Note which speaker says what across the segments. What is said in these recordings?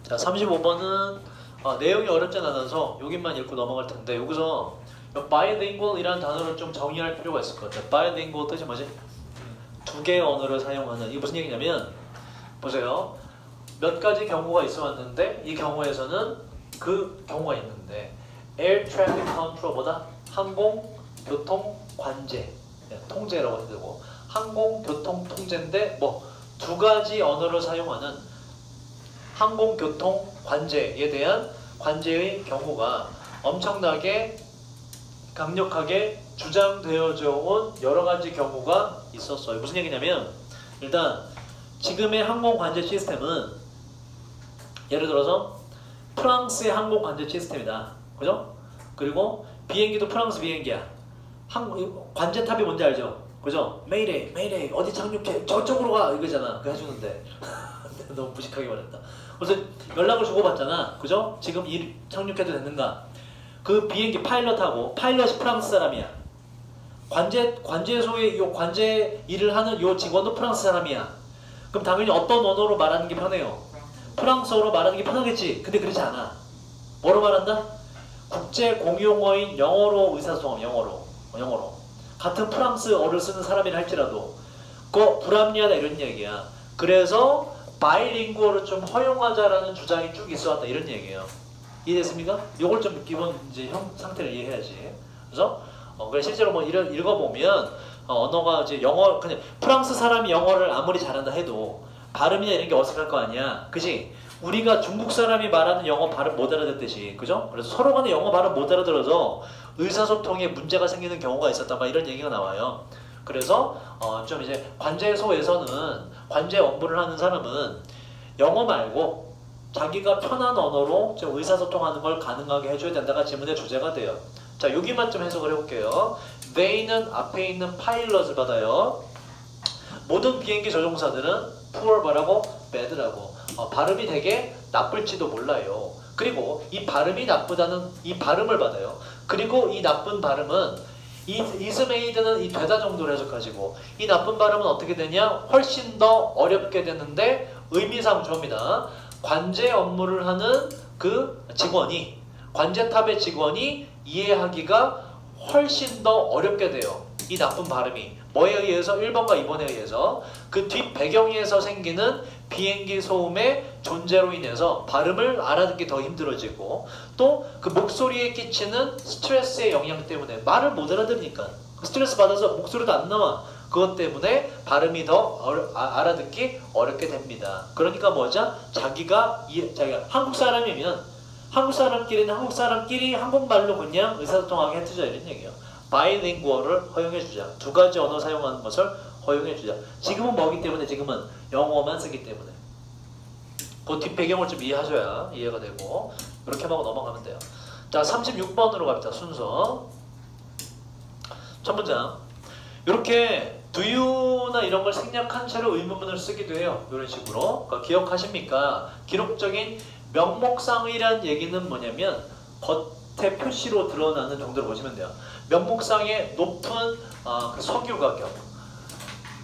Speaker 1: 자, 35번은 내용이 어렵진 않아서 여기만 읽고 넘어갈 텐데, 여기서 bilingual이라는 단어를 좀 정의할 필요가 있을 것 같아요. bilingual 뜻이 뭐지? 두 개의 언어를 사용하는. 이게 무슨 얘기냐면, 보세요. 몇 가지 경우가 있어 왔는데, 이 경우에서는 그 경우가 있는데, air traffic control보다 항공교통관제, 통제라고 해도 되고, 항공교통통제인데 뭐 두 가지 언어를 사용하는 항공교통관제에 대한 관제의 경우가 엄청나게 강력하게 주장되어져 온 여러 가지 경우가 있었어요. 무슨 얘기냐면, 일단 지금의 항공관제 시스템은 예를 들어서 프랑스의 항공관제 시스템이다. 그죠? 그리고 비행기도 프랑스 비행기야. 관제탑이 뭔지 알죠? 그죠? 메이데이, 메이데이, 어디 착륙해? 저쪽으로 가! 이거잖아. 그거 해주는데. 너무 무식하게 말했다. 그래서 연락을 주고받잖아. 그죠? 지금 착륙해도 되는가? 그 비행기 파일럿하고, 파일럿이 프랑스 사람이야. 관제소의 요 관제 일을 하는 요 직원도 프랑스 사람이야. 그럼 당연히 어떤 언어로 말하는 게 편해요? 프랑스어로 말하는 게 편하겠지. 근데 그렇지 않아. 뭐로 말한다? 국제 공용어인 영어로 의사소통함. 영어로. 같은 프랑스어를 쓰는 사람이라 할지라도 그거 불합리하다 이런 얘기야. 그래서 바이링구어를 좀 허용하자라는 주장이 쭉 있어왔다 이런 얘기예요. 이해됐습니까? 요걸 좀 기본 이제 상태를 이해해야지. 그래서 그래 실제로 뭐 읽어보면 언어가 이제 영어 그냥 프랑스 사람이 영어를 아무리 잘한다 해도 발음이나 이런 게 어색할 거 아니야. 그지? 우리가 중국 사람이 말하는 영어 발음 못 알아듣듯이, 그죠? 그래서 서로 간에 영어 발음 못 알아들어서 의사소통에 문제가 생기는 경우가 있었다, 막 이런 얘기가 나와요. 그래서 좀 이제 관제소에서는 관제 업무를 하는 사람은 영어 말고 자기가 편한 언어로 좀 의사소통하는 걸 가능하게 해줘야 된다가 지문의 주제가 돼요. 자, 여기만 좀 해석을 해볼게요. they는 앞에 있는 파일럿을 받아요. 모든 비행기 조종사들은 poor 뭐라고? bad라고. 발음이 되게 나쁠지도 몰라요. 그리고 이 발음이 나쁘다는 이 발음을 받아요. 그리고 이 나쁜 발음은 이 is made는 이 되다 정도로 해석하시고, 이 나쁜 발음은 어떻게 되냐? 훨씬 더 어렵게 되는데 의미상 좋습니다. 관제 업무를 하는 그 직원이, 관제탑의 직원이 이해하기가 훨씬 더 어렵게 돼요. 이 나쁜 발음이. 뭐에 의해서? 1번과 2번에 의해서. 그 뒷 배경에서 생기는 비행기 소음의 존재로 인해서 발음을 알아듣기 더 힘들어지고, 또 그 목소리에 끼치는 스트레스의 영향 때문에 말을 못 알아들으니까 스트레스 받아서 목소리도 안 나와. 그것 때문에 발음이 더 알아듣기 어렵게 됩니다. 그러니까 뭐죠? 자기가 한국 사람이면 한국 사람끼리 한국말로 그냥 의사소통하게 해주자 이런 얘기예요. 바이링구어를 허용해주자. 두 가지 언어 사용하는 것을 허용해주자. 지금은 뭐기 때문에? 지금은 영어만 쓰기 때문에. 그 뒷배경을 좀 이해하셔야 이해가 되고, 이렇게 하고 넘어가면 돼요. 자, 36번으로 갑니다. 순서. 첫 문장. 이렇게 do you나 이런 걸 생략한 채로 의문문을 쓰기도 해요. 이런 식으로. 그러니까 기억하십니까? 기록적인 명목상의란 얘기는 뭐냐면 겉에 표시로 드러나는 정도로 보시면 돼요. 명목상의 높은 그 석유 가격.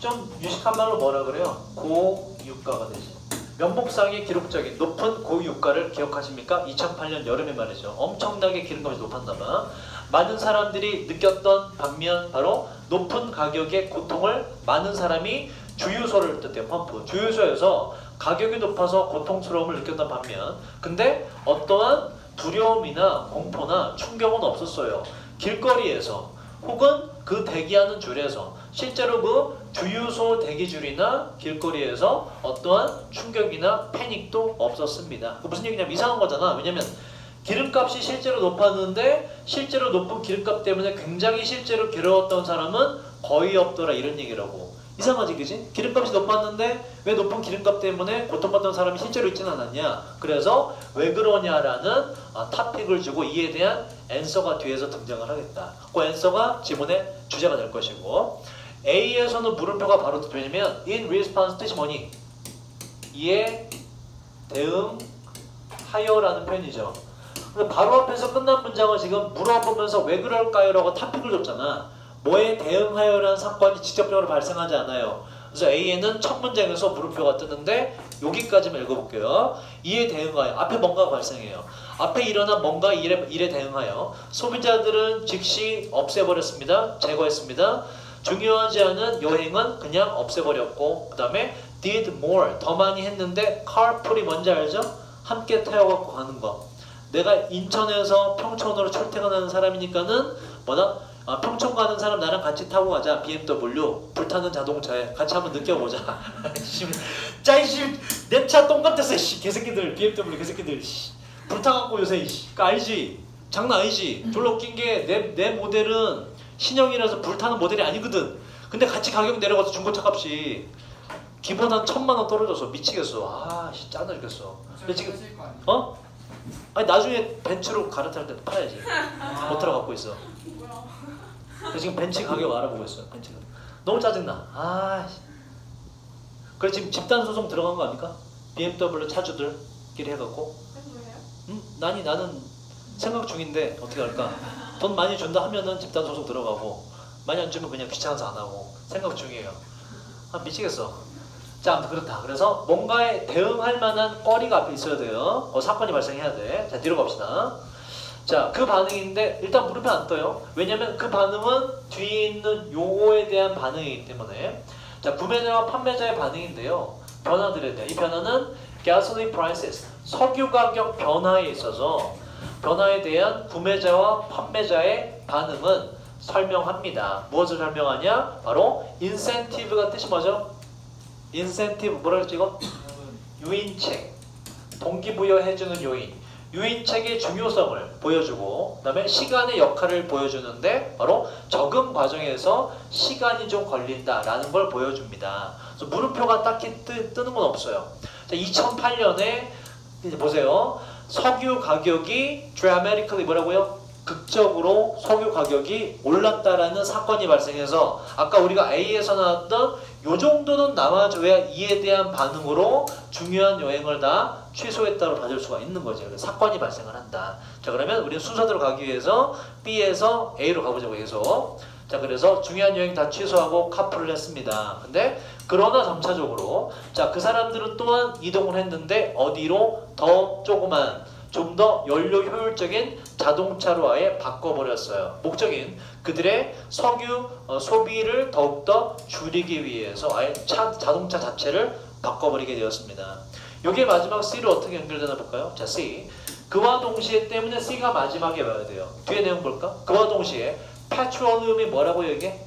Speaker 1: 좀 유식한 말로 뭐라 그래요? 고유가가 되지. 명목상의 기록적인 높은 고유가를 기억하십니까? 2008년 여름에 말이죠. 엄청나게 기름값이 높았나봐. 많은 사람들이 느꼈던 반면 바로 높은 가격의 고통을 많은 사람이 주유소를 뜻해요. 펌프. 주유소에서 가격이 높아서 고통스러움을 느꼈던 반면, 근데 어떠한 두려움이나 공포나 충격은 없었어요. 길거리에서 혹은 그 대기하는 줄에서 실제로 그 주유소 대기줄이나 길거리에서 어떠한 충격이나 패닉도 없었습니다. 무슨 얘기냐면 이상한 거잖아. 왜냐면 기름값이 실제로 높았는데 실제로 높은 기름값 때문에 굉장히 실제로 괴로웠던 사람은 거의 없더라 이런 얘기라고. 이상하지, 그지? 기름값이 높았는데 왜 높은 기름값 때문에 고통받던 사람이 실제로 있지는 않았냐? 그래서 왜 그러냐라는 토픽을 주고 이에 대한 앤서가 뒤에서 등장을 하겠다. 그 앤서가 지문의 주제가 될 것이고, A에서는 물음표가 바로 왜냐면 in response 뜻이 뭐니? 이에 대응하여라는 표현이죠. 근데 바로 앞에서 끝난 문장을 지금 물어보면서 왜 그럴까요? 라고 토픽을 줬잖아. 뭐에 대응하여라는 사건이 직접적으로 발생하지 않아요. 그래서 A에는 첫 문장에서 물음표가 뜨는데 여기까지만 읽어볼게요. 이에 대응하여 앞에 뭔가가 발생해요. 앞에 일어난 뭔가 일에 대응하여 소비자들은 즉시 없애버렸습니다. 제거했습니다. 중요하지 않은 여행은 그냥 없애버렸고 그 다음에 did more 더 많이 했는데 carpool이 뭔지 알죠? 함께 태워갖고 가는 거. 내가 인천에서 평촌으로 출퇴근하는 사람이니까는 뭐다? 평촌 가는 사람 나랑 같이 타고 가자. BMW 불타는 자동차에 같이 한번 느껴보자. 짜이씨 내 차 똥 같았어. 개새끼들 BMW 개새끼들. 불타갖고 요새 알지? 장난 아니지? 졸라 웃긴 게 내 모델은 신형이라서 불타는 모델이 아니거든. 근데 같이 가격 내려가서 중고차 값이 기본 한 1,000만 원 떨어져서 미치겠어. 짠나 죽겠어. 근데 지금 아니 나중에 벤츠로 갈아탈 때 팔아야지. 모터로 갖고 있어. 지금 벤츠 가격 알아보고 있어요. 벤츠가 너무 짜증나. 그래 지금 집단 소송 들어간 거 아닙니까? BMW 차주들끼리 해갖고. 나는 생각 중인데 어떻게 할까? 돈 많이 준다 하면은 집단 소송 들어가고 많이 안 주면 그냥 귀찮아서 안 하고 생각 중이에요. 미치겠어. 자, 아무튼 그렇다. 그래서 뭔가에 대응할 만한 거리가 앞에 있어야 돼요. 사건이 발생해야 돼. 자, 뒤로 갑시다. 자, 그 반응인데 일단 물음표 안 떠요. 왜냐면 그 반응은 뒤에 있는 요거에 대한 반응이기 때문에. 자, 구매자와 판매자의 반응인데요. 변화들에 대한 이 변화는 gasoline prices, 석유 가격 변화에 있어서 변화에 대한 구매자와 판매자의 반응은 설명합니다. 무엇을 설명하냐? 바로 incentive가 뜻이 뭐죠? 인센티브 뭐라 그랬지 이거? 유인책. 동기부여해주는 요인. 유인책의 중요성을 보여주고 그 다음에 시간의 역할을 보여주는데 바로 적응 과정에서 시간이 좀 걸린다라는 걸 보여줍니다. 그래서 물음표가 딱히 뜨는 건 없어요. 자, 2008년에 이제 보세요. 석유 가격이 dramatically 뭐라고요? 극적으로 석유 가격이 올랐다라는 사건이 발생해서 아까 우리가 A에서 나왔던 요 정도는 나와줘야 이에 대한 반응으로 중요한 여행을 다 취소했다고 봐줄 수가 있는 거죠. 그래서 사건이 발생을 한다. 자, 그러면 우리는 순서대로 가기 위해서 B에서 A로 가보자고 계속. 자, 그래서 중요한 여행 다 취소하고 카풀을 했습니다. 근데 그러나 점차적으로 자, 그 사람들은 또한 이동을 했는데 어디로? 더 조그만 좀 더 연료 효율적인 자동차로 아예 바꿔버렸어요. 목적인 그들의 석유 소비를 더욱더 줄이기 위해서 아예 자동차 자체를 바꿔버리게 되었습니다. 이게 마지막 C로 어떻게 연결되나 볼까요? 자, C. 그와 동시에 때문에 C가 마지막에 와야 돼요. 뒤에 내용 볼까? 그와 동시에 페트롤리움이 뭐라고요 이게?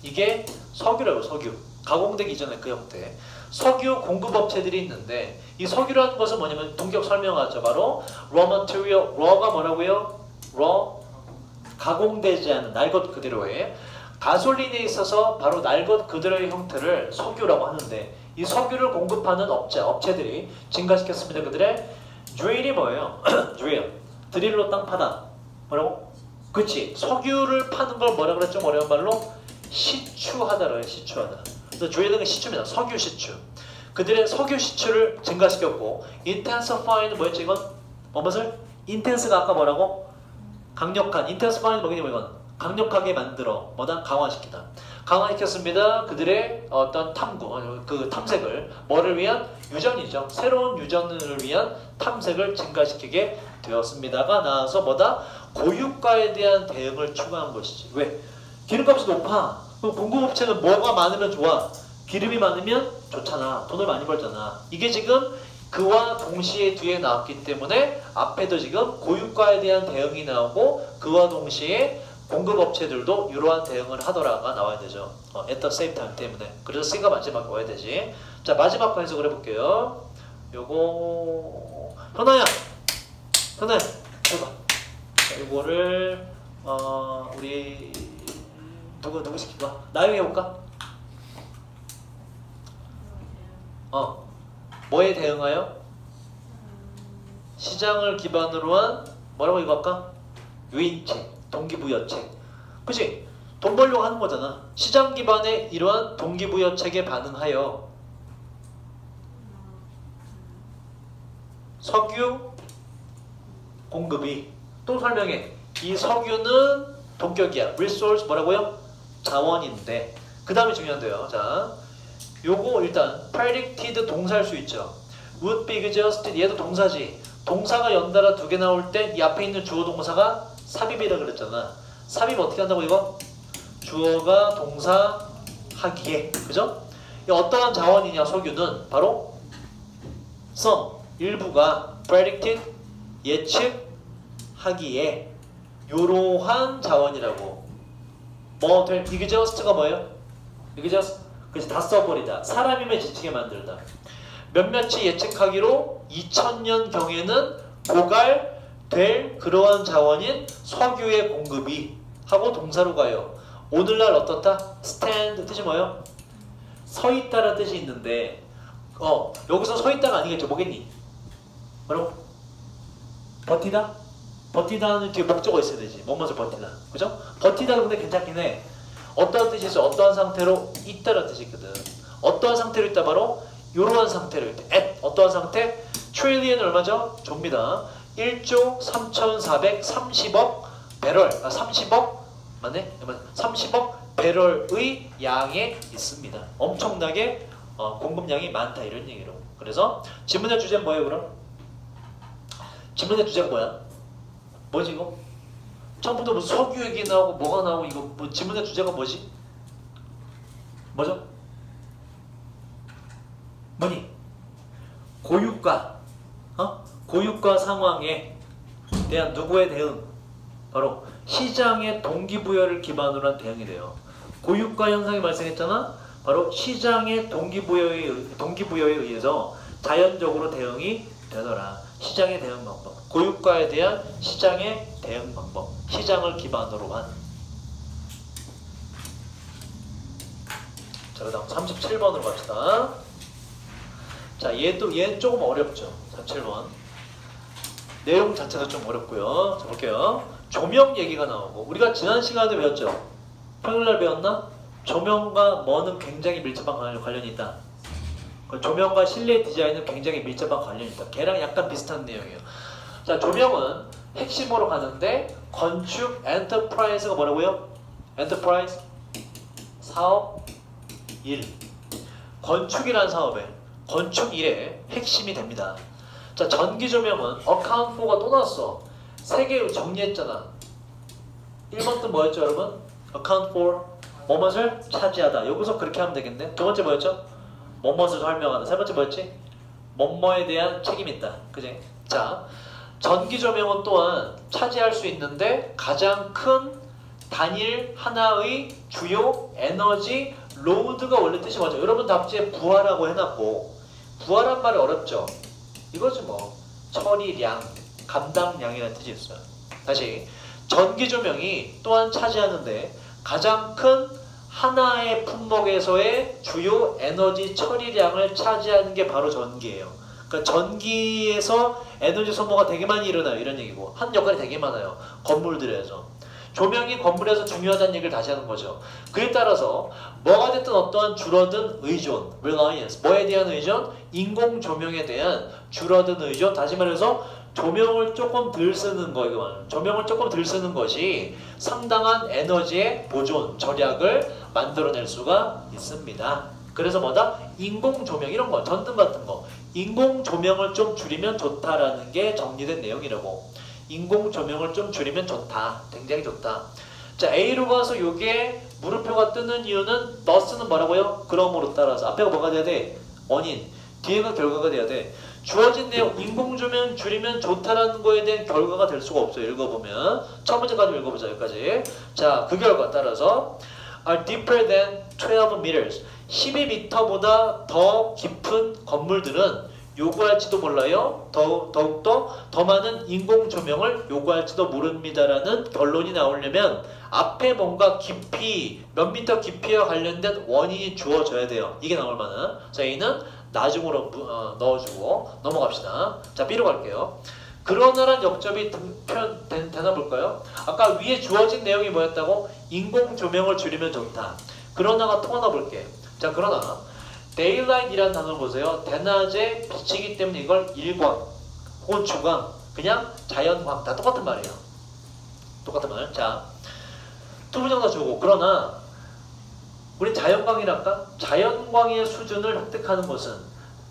Speaker 1: 이게 석유라고 석유. 가공되기 이전에 그 형태. 석유 공급업체들이 있는데 이 석유라는 것은 뭐냐면 동격 설명하죠. 바로 raw material, raw가 뭐라고요? raw, 가공되지 않은 날 것 그대로의 가솔린에 있어서 바로 날 것 그대로의 형태를 석유라고 하는데 이 석유를 공급하는 업체들이 증가시켰습니다. 그들의 drill이 뭐예요? drill, 드릴로 땅 파다. 뭐라고? 그치, 석유를 파는 걸 뭐라 그랬죠? 어려운 말로? 시추하다라고 해요. 시추하다. 그래서 drill은 시추입니다. 석유 시추. 그들의 석유 시추를 증가시켰고 intensify는 뭐였지 이건? 무엇을? intense가 아까 뭐라고? 강력한. intensify는 뭐겠니 이건? 강력하게 만들어. 뭐다? 강화시키다. 강화시켰습니다. 그들의 어떤 탐구, 그 탐색을 뭐를 위한? 유전이죠. 새로운 유전을 위한 탐색을 증가시키게 되었습니다가 나와서 뭐다? 고유가에 대한 대응을 추구한 것이지. 왜? 기름값이 높아. 그럼 공급업체는 뭐가 많으면 좋아? 기름이 많으면 좋잖아. 돈을 많이 벌잖아. 이게 지금 그와 동시에 뒤에 나왔기 때문에 앞에도 지금 고유가에 대한 대응이 나오고 그와 동시에 공급업체들도 이러한 대응을 하더라가 나와야 되죠. at the same time 때문에. 그래서 C가 마지막에 와야 되지. 자, 마지막 거 해석을 해볼게요. 요거 현아야 해봐. 자, 요거를 우리 누구 시킬까? 나영이 해볼까? 뭐에 대응하여? 시장을 기반으로 한 뭐라고 이거 할까? 유인책, 동기부여책. 그치? 돈 벌려고 하는 거잖아. 시장 기반의 이러한 동기부여책에 반응하여 석유 공급이 또 설명해. 이 석유는 동격이야. resource 뭐라고요? 자원인데 그 다음에 중요한데요. 자, 요거 일단 predicted 동사일 수 있죠. would be adjusted 얘도 동사지. 동사가 연달아 두 개 나올 때 이 앞에 있는 주어 동사가 삽입이라 그랬잖아. 삽입 어떻게 한다고 이거? 주어가 동사 하기에. 그죠? 어떠한 자원이냐 석유는 바로 some 일부가 predicted 예측하기에 요러한 자원이라고. 뭐 될 exhaust가 뭐예요? exhaust 그래서 다 써버리다. 사람임을 지치게 만들다. 몇몇이 예측하기로 2000년경에는 고갈될 그러한 자원인 석유의 공급이 하고 동사로 가요. 오늘날 어떻다? stand 뜻이 뭐예요? 서있다라는 뜻이 있는데 여기서 서있다가 아니겠죠. 뭐겠니? 뭐라고? 버티다? 버티다는 뒤에 목적어 있어야 되지. 뭐뭐를 버티다. 그죠? 버티다 근데 괜찮긴 해. 어떠한 뜻이 있어? 어떠한 상태로 있다라는 뜻이 있거든. 어떠한 상태로 있다 바로 이러한 상태로 있다. at 어떠한 상태? 트릴리언 얼마죠? 좁니다. 1조 3430억 배럴 30억 맞네? 30억 배럴의 양에 있습니다. 엄청나게 공급량이 많다 이런 얘기로. 그래서 지문의 주제는 뭐예요 그럼? 지문의 주제가 뭐야? 뭐지 이거? 처음부터 무슨 석유 얘기 나오고 뭐가 나오고 이거 뭐 지문의 주제가 뭐지? 뭐죠? 뭐니? 고유가 고유가 상황에 대한 누구의 대응? 바로 시장의 동기부여를 기반으로 한 대응이 돼요. 고유가 현상이 발생했잖아? 바로 시장의 동기부여에 의해서 자연적으로 대응이 되더라. 시장의 대응 방법. 고유가에 대한 시장의 대응 방법. 시장을 기반으로 한. 자, 그 다음 37번으로 갑시다. 자, 얘는 조금 어렵죠. 37번. 내용 자체가 좀 어렵고요. 자, 볼게요. 조명 얘기가 나오고 우리가 지난 시간에 배웠죠? 평일날 배웠나? 조명과 뭐는 굉장히 밀접한 관련이 있다. 조명과 실내 디자인은 굉장히 밀접한 관련이 있다. 걔랑 약간 비슷한 내용이에요. 자, 조명은 핵심으로 가는데 건축 엔터프라이즈가 뭐라고요? 엔터프라이즈 사업 일. 건축이라는 사업에 건축 일의 핵심이 됩니다. 자, 전기 조명은 account for가 또 나왔어. 세 개 정리했잖아. 1번 뜻 뭐였죠 여러분? account for 뭐뭇을 차지하다. 여기서 그렇게 하면 되겠네. 두 번째 뭐였죠? 뭐뭇을 설명하다. 세 번째 뭐였지? 뭐뭐에 대한 책임이 있다. 그지? 자, 전기 조명은 또한 차지할 수 있는데 가장 큰 단일 하나의 주요 에너지 로드가 원래 뜻이 뭐죠? 여러분 답지에 부하라고 해놨고 부하란 말이 어렵죠? 이거지 뭐. 처리량, 감당량이라는 뜻이 있어요. 다시 전기 조명이 또한 차지하는데 가장 큰 하나의 품목에서의 주요 에너지 처리량을 차지하는 게 바로 전기예요. 그러니까 전기에서 에너지 소모가 되게 많이 일어나요. 이런 얘기고 한 역할이 되게 많아요. 건물들에서. 조명이 건물에서 중요하다는 얘기를 다시 하는 거죠. 그에 따라서 뭐가 됐든 어떠한 줄어든 의존, reliance, 뭐에 대한 의존? 인공 조명에 대한 줄어든 의존. 다시 말해서 조명을 조금 덜 쓰는 거 이거 조명을 조금 덜 쓰는 것이 상당한 에너지의 보존, 절약을 만들어낼 수가 있습니다. 그래서 뭐다? 인공 조명 이런 거, 전등 같은 거 인공 조명을 좀 줄이면 좋다라는 게 정리된 내용이라고. 인공 조명을 좀 줄이면 좋다. 굉장히 좋다. 자, A로 가서 요게 물음표가 뜨는 이유는 너스는 뭐라고요? 그럼으로 따라서 앞에가 뭐가 돼야 돼? 원인. 뒤에가 결과가 돼야 돼. 주어진 내용 인공 조명 줄이면 좋다라는 거에 대한 결과가 될 수가 없어요. 읽어보면 첫 번째까지 읽어보자. 여기까지. 자, 그 결과 따라서 are deeper than 12 meters 12m보다 더 깊은 건물들은 요구할지도 몰라요. 더욱더 더 많은 인공 조명을 요구할지도 모릅니다라는 결론이 나오려면 앞에 뭔가 깊이 몇 미터 깊이와 관련된 원인이 주어져야 돼요. 이게 나올 만한. 자, A는 나중으로 넣어주고 넘어갑시다. 자, B로 갈게요. 그러나란 역접이 되나 볼까요? 아까 위에 주어진 내용이 뭐였다고? 인공 조명을 줄이면 좋다. 그러나가 또 하나 볼게. 자, 그러나 daylight이라는 단어를 보세요. 대낮에 비치기 때문에 이걸 일광 혹은 주광 그냥 자연광 다 똑같은 말이에요. 똑같은 말. 자, 투부정사 주고 그러나 우리 자연광이랄까? 자연광의 수준을 획득하는 것은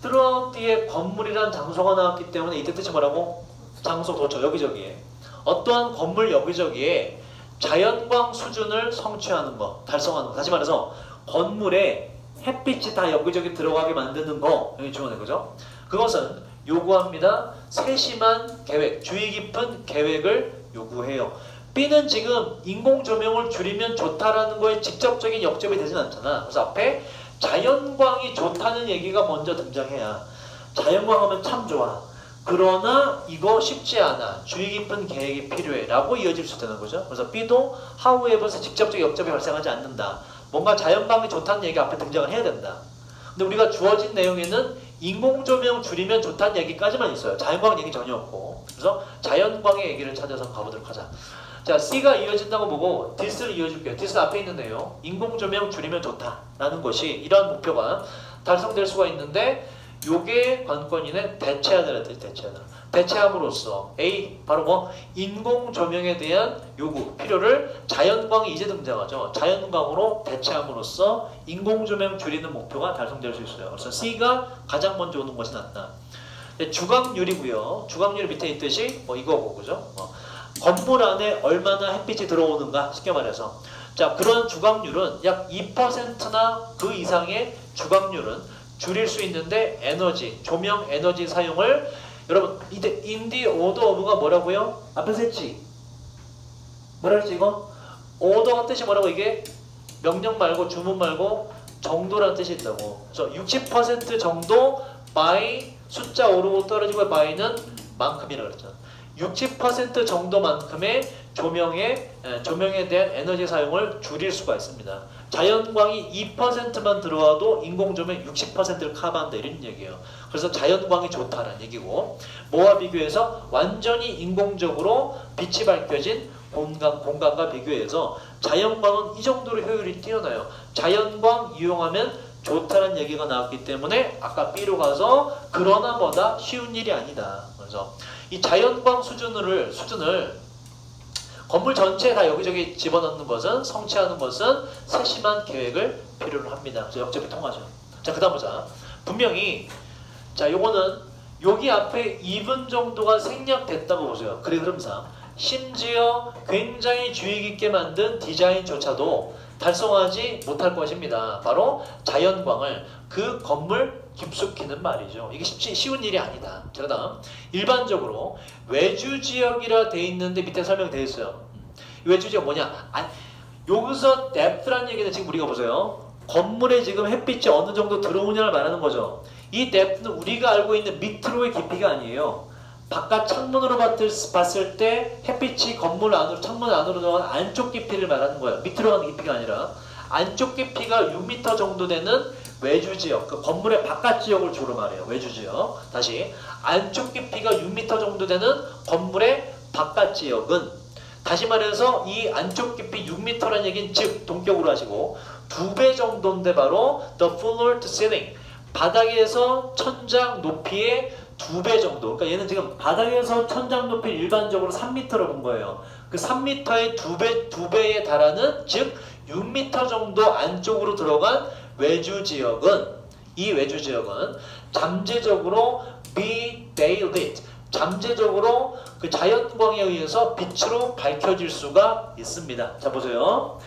Speaker 1: throughout의 건물이란 장소가 나왔기 때문에 이때 뜻이 뭐라고? 장소 도처 여기저기에 어떠한 건물 여기저기에 자연광 수준을 성취하는 거, 달성하는 거. 다시 말해서 건물에 햇빛이 다 여기저기 들어가게 만드는 거. 여기 중요한 거죠. 그것은 요구합니다. 세심한 계획, 주의 깊은 계획을 요구해요. B는 지금 인공조명을 줄이면 좋다라는 거에 직접적인 역접이 되진 않잖아. 그래서 앞에 자연광이 좋다는 얘기가 먼저 등장해야 자연광 하면 참 좋아. 그러나 이거 쉽지 않아. 주의 깊은 계획이 필요해. 라고 이어질 수 있다는 거죠. 그래서 B도 however에서 직접적 역접이 발생하지 않는다. 뭔가 자연광이 좋다는 얘기 앞에 등장을 해야 된다. 근데 우리가 주어진 내용에는 인공조명 줄이면 좋다는 얘기까지만 있어요. 자연광 얘기 전혀 없고. 그래서 자연광의 얘기를 찾아서 가보도록 하자. 자, C가 이어진다고 보고 this를 이어줄게요. this 앞에 있는 내용. 인공조명 줄이면 좋다라는 것이 이러한 목표가 달성될 수가 있는데 요게 관건인의 대체하느라 대체함으로써 A 바로 뭐 인공조명에 대한 요구 필요를 자연광이 이제 등장하죠. 자연광으로 대체함으로써 인공조명 줄이는 목표가 달성될 수 있어요. 그래서 C가 가장 먼저 오는 것이 낫다. 주광률이고요. 주광률 밑에 있듯이 뭐 이거고 그죠? 건물 안에 얼마나 햇빛이 들어오는가 쉽게 말해서 자 그런 주광률은 약 2%나 그 이상의 주광률은 줄일 수 있는데 에너지, 조명 에너지 사용을 여러분 이때 in the order of가 뭐라고요? 앞에서 했지? 뭐라 했지 이거? order가 뜻이 뭐라고 이게? 명령 말고 주문 말고 정도라는 뜻이 있다고. 그래서 60% 정도 by 숫자 오르고 떨어지고 by는 만큼이라고 그랬잖아. 60% 정도만큼의 조명에 대한 에너지 사용을 줄일 수가 있습니다. 자연광이 2%만 들어와도 인공조명 60%를 커버한다 이런 얘기예요. 그래서 자연광이 좋다는 얘기고 뭐와 비교해서 완전히 인공적으로 빛이 밝혀진 공간과 비교해서 자연광은 이 정도로 효율이 뛰어나요. 자연광 이용하면 좋다는 얘기가 나왔기 때문에 아까 B로 가서 그러나 보다 쉬운 일이 아니다. 그래서 이 자연광 수준을 건물 전체에 다 여기저기 집어넣는 것은 성취하는 것은 세심한 계획을 필요로 합니다. 그래서 역접이 통하죠. 자, 그 다음 보자. 분명히 자 요거는 여기 앞에 2분 정도가 생략됐다고 보세요. 글의 흐름상 심지어 굉장히 주의 깊게 만든 디자인조차도 달성하지 못할 것입니다. 바로 자연광을 그 건물 깊숙이는 말이죠. 이게 쉬운 일이 아니다. 자, 그 다음 일반적으로 외주지역이라 돼 있는데 밑에 설명되어 있어요. 외주지역 뭐냐? 여기서 depth라는 얘기는 지금 우리가 보세요. 건물에 지금 햇빛이 어느 정도 들어오냐를 말하는 거죠. 이 depth는 우리가 알고 있는 밑으로의 깊이가 아니에요. 바깥 창문으로 봤을 때 햇빛이 건물 안으로 창문 안으로 들어가는 안쪽 깊이를 말하는 거예요. 밑으로 가는 깊이가 아니라 안쪽 깊이가 6m 정도 되는 외주지역, 그 건물의 바깥 지역을 주로 말해요. 외주지역. 다시 안쪽 깊이가 6m 정도 되는 건물의 바깥 지역은 다시 말해서 이 안쪽 깊이 6m라는 얘기는 즉 동격으로 하시고 2배 정도인데 바로 the floor to ceiling 바닥에서 천장 높이의 2배 정도. 그러니까 얘는 지금 바닥에서 천장 높이 일반적으로 3m로 본 거예요. 그 3m의 2배에 달하는 즉 6m 정도 안쪽으로 들어간 외주지역은 이 외주지역은 잠재적으로 be daylit 잠재적으로 그 자연광에 의해서 빛으로 밝혀질 수가 있습니다. 자 보세요.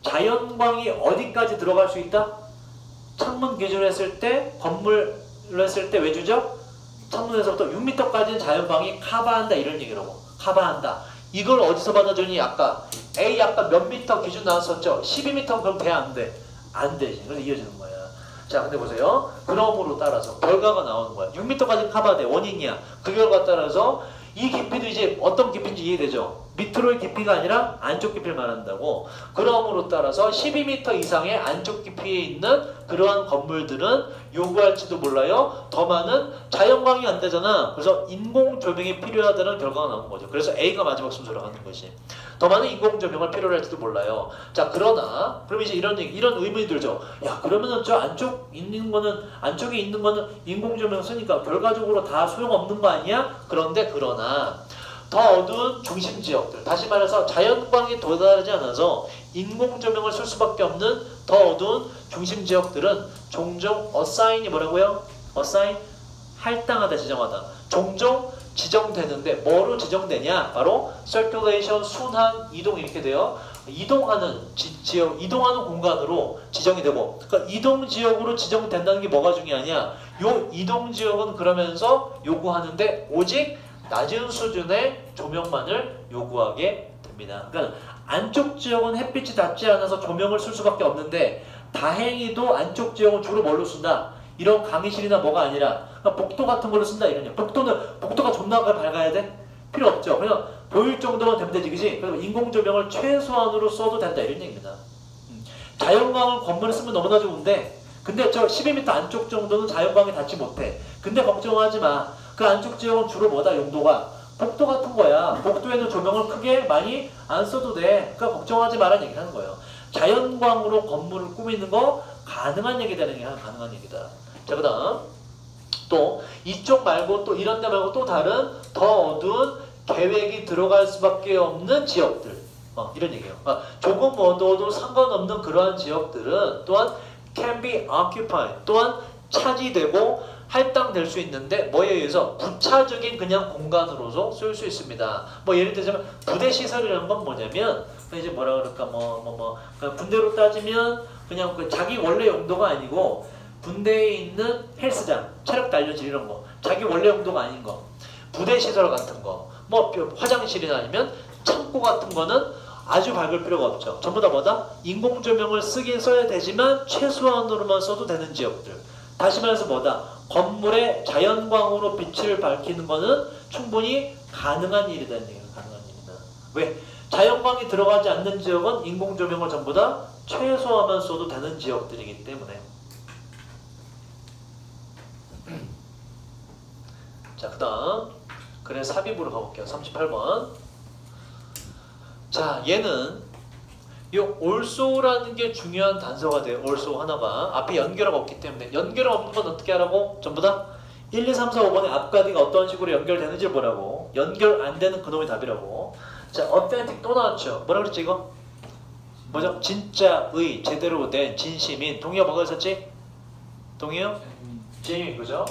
Speaker 1: 자연광이 어디까지 들어갈 수 있다? 창문 기준으로 했을 때 건물로 했을 때 외주지역 창문에서부터 6m까지는 자연광이 커버한다 이런 얘기라고. 커버한다. 이걸 어디서 받아주니? 아까 A 아까 몇 미터 기준 나왔었죠? 12m 그럼 돼? 안 돼? 안 되지. 그래서 이어지는 거야. 자 근데 보세요. 그럼으로 따라서 결과가 나오는 거야. 6m까지 커버돼. 원인이야. 그 결과 따라서 이 깊이도 이제 어떤 깊이인지 이해되죠? 밑으로의 깊이가 아니라 안쪽 깊이를 말한다고. 그럼으로 따라서 12m 이상의 안쪽 깊이에 있는 그러한 건물들은 요구할지도 몰라요. 더 많은 자연광이 안 되잖아. 그래서 인공 조명이 필요하다는 결과가 나온 거죠. 그래서 A가 마지막 순서로 하는 것이. 더 많은 인공 조명을 필요로 할지도 몰라요. 자 그러나 그럼 이제 이런 의문이 들죠. 야 그러면은 저 안쪽에 있는 거는 인공 조명 쓰니까 결과적으로 다 소용없는 거 아니야? 그런데 그러나 더 어두운 중심 지역들. 다시 말해서 자연광이 도달하지 않아서 인공 조명을 쓸 수밖에 없는 더 어두운 중심 지역들은 종종 어사인이 뭐라고요? 어사인 할당하다, 지정하다. 종종 지정되는데 뭐로 지정되냐? 바로 circulation, 순환, 이동 이렇게 돼요. 이동하는 지역, 이동하는 공간으로 지정이 되고, 그러니까 이동 지역으로 지정된다는 게 뭐가 중요하냐? 요 이동 지역은 그러면서 요구하는데 오직 낮은 수준의 조명만을 요구하게 됩니다. 그러니까 안쪽 지역은 햇빛이 닿지 않아서 조명을 쓸 수밖에 없는데 다행히도 안쪽 지역은 주로 뭘로 쓴다? 이런 강의실이나 뭐가 아니라 그러니까 복도 같은 걸로 쓴다 이러냐. 복도가 존나 밝아야 돼? 필요 없죠. 그냥 보일 정도만 되면 되지, 그지? 그래서 인공 조명을 최소한으로 써도 된다 이런 얘기입니다. 자연광을 건물에 쓰면 너무나 좋은데, 근데 저 12m 안쪽 정도는 자연광이 닿지 못해. 근데 걱정하지 마. 그 안쪽 지역은 주로 뭐다? 용도가 복도 같은 거야. 복도에는 조명을 크게 많이 안 써도 돼. 그러니까 걱정하지 마라는 얘기를 하는 거예요. 자연광으로 건물을 꾸미는 거 가능한 얘기다는 얘기가 가능한 얘기다. 자, 그 다음 또 이쪽 말고 또 이런 데 말고 또 다른 더 어두운 계획이 들어갈 수밖에 없는 지역들, 이런 얘기예요. 조금 어두워도 상관없는 그러한 지역들은 또한 can be occupied, 또한 차지되고 할당될 수 있는데 뭐에 의해서 부차적인 그냥 공간으로서 쓸 수 있습니다. 뭐 예를 들자면 부대 시설이라는 건 뭐냐면 이제 뭐라 그럴까 그러니까 군대로 따지면 그냥 그 자기 원래 용도가 아니고 군대에 있는 헬스장, 체력 단련실 이런 거, 자기 원래 용도가 아닌 거, 부대 시설 같은 거, 뭐 화장실이나 아니면 창고 같은 거는 아주 밝을 필요가 없죠. 전부 다 뭐다? 인공 조명을 쓰긴 써야 되지만 최소한으로만 써도 되는 지역들. 다시 말해서 뭐다? 건물에 자연광으로 빛을 밝히는 거는 충분히 가능한 일이라는 얘기예요. 가능한 일이다. 왜? 자연광이 들어가지 않는 지역은 인공 조명을 전부 다 최소화만 써도 되는 지역들이기 때문에. 자, 그 다음 그래 삽입으로 가볼게요. 38번. 자, 얘는 이 also라는 게 중요한 단서가 돼요. also 하나가 앞에 연결어가 없기 때문에. 연결어 없는 건 어떻게 하라고? 전부 다 1, 2, 3, 4, 5번의 앞가디가 어떤 식으로 연결되는지 보라고. 연결 안 되는 그놈이 답이라고. 자, authentic 또 나왔죠. 뭐라 그랬지 이거? 뭐죠? 진짜의, 제대로 된, 진심인. 동의어 뭐가 있었지? 동의어? genuine, 그죠?